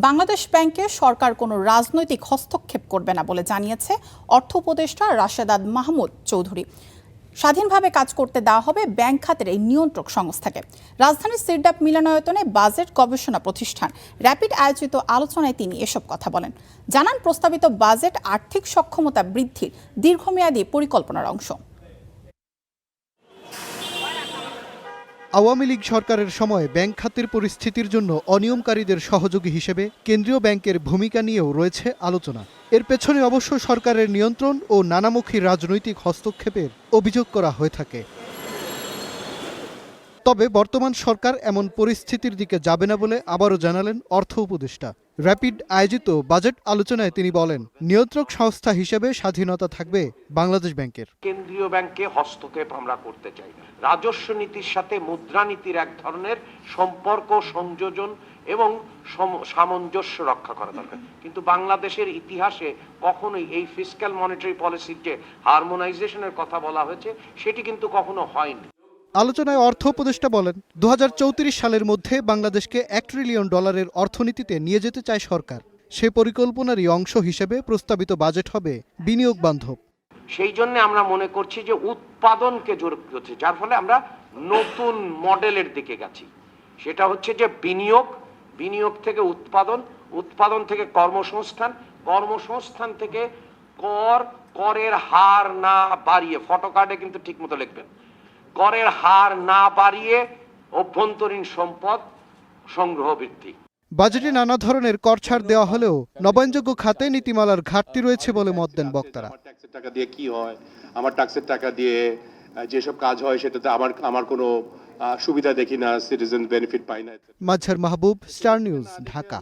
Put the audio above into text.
বাংলাদেশ ব্যাংকে সরকার কোনো রাজনৈতিক হস্তক্ষেপ করবে না বলে জানিয়েছে অর্থ উপদেষ্টা রাশেদাদ মাহমুদ চৌধুরী। স্বাধীনভাবে কাজ করতে দেওয়া হবে ব্যাংক খাতের এই নিয়ন্ত্রক সংস্থাকে। রাজধানীর সিরডাপ মিলনায়তনে বাজেট গবেষণা প্রতিষ্ঠান র্যাপিড আয়োজিত আলোচনায় তিনি এসব কথা বলেন। জানান, প্রস্তাবিত বাজেট আর্থিক সক্ষমতা বৃদ্ধির দীর্ঘমেয়াদী পরিকল্পনার অংশ। আওয়ামী লীগ সরকারের সময় ব্যাংক খাতের পরিস্থিতির জন্য অনিয়মকারীদের সহযোগী হিসেবে কেন্দ্রীয় ব্যাংকের ভূমিকা নিয়েও রয়েছে আলোচনা। এর পেছনে অবশ্য সরকারের নিয়ন্ত্রণ ও নানামুখী রাজনৈতিক হস্তক্ষেপের অভিযোগ করা হয়ে থাকে। তবে বর্তমান সরকার এমন পরিস্থিতির দিকে যাবে না বলে আবারও জানালেন অর্থ উপদেষ্টা। র্যাপিড আয়োজিত বাজেট আলোচনায় তিনি বলেন, নিয়ন্ত্রক সংস্থা হিসেবে স্বাধীনতা থাকবে বাংলাদেশ ব্যাংকের। কেন্দ্রীয় ব্যাংকে হস্তক্ষেপ আমরা করতে চাই না। রাজস্ব নীতির সাথে মুদ্রানীতির এক ধরনের সম্পর্ক, সংযোজন এবং সামঞ্জস্য রক্ষা করা দরকার। কিন্তু বাংলাদেশের ইতিহাসে কখনোই এই ফিসক্যাল মনিটারি পলিসির যে হারমোনাইজেশনের কথা বলা হয়েছে সেটি কিন্তু কখনো হয়নি। আলোচনায় অর্থ উপদেষ্টা বলেন, 2034 সালের মধ্যে বাংলাদেশকে $1 ট্রিলিয়ন অর্থনীতিতে নিয়ে যেতে চায় সরকার। সে পরিকল্পনারই অংশ হিসেবে প্রস্তাবিত বাজেট হবে বিনিয়োগ বান্ধব। সেই জন্য আমরা মনে করছি যে উৎপাদনকে জোর করছে, যার ফলে আমরা নতুন মডেলের দিকে গেছি। সেটা হচ্ছে যে বিনিয়োগ থেকে উৎপাদন থেকে কর্মসংস্থান, কর্মসংস্থান থেকে করের হার না বাড়িয়ে, ফটোকার্ডে কিন্তু ঠিকমতো লিখবেন, করের হার না বাড়িয়ে অভ্যন্তরীণ সম্পদ সংগ্রহ বৃদ্ধি। বাজেটে নানা ধরনের কর ছাড় দেওয়া হলেও নবায়নযোগ্য খাতে নীতিমালার ঘাটতি রয়েছে বলে মত দেন বক্তারা। ট্যাক্সের টাকা দিয়ে কি হয়, আমার ট্যাক্সের টাকা দিয়ে যেসব কাজ হয় সেটাতে আমার কোনো সুবিধা দেখি না, সিটিজেন বেনিফিট পাই না। মাজহার মাহবুব, স্টার নিউজ, ঢাকা।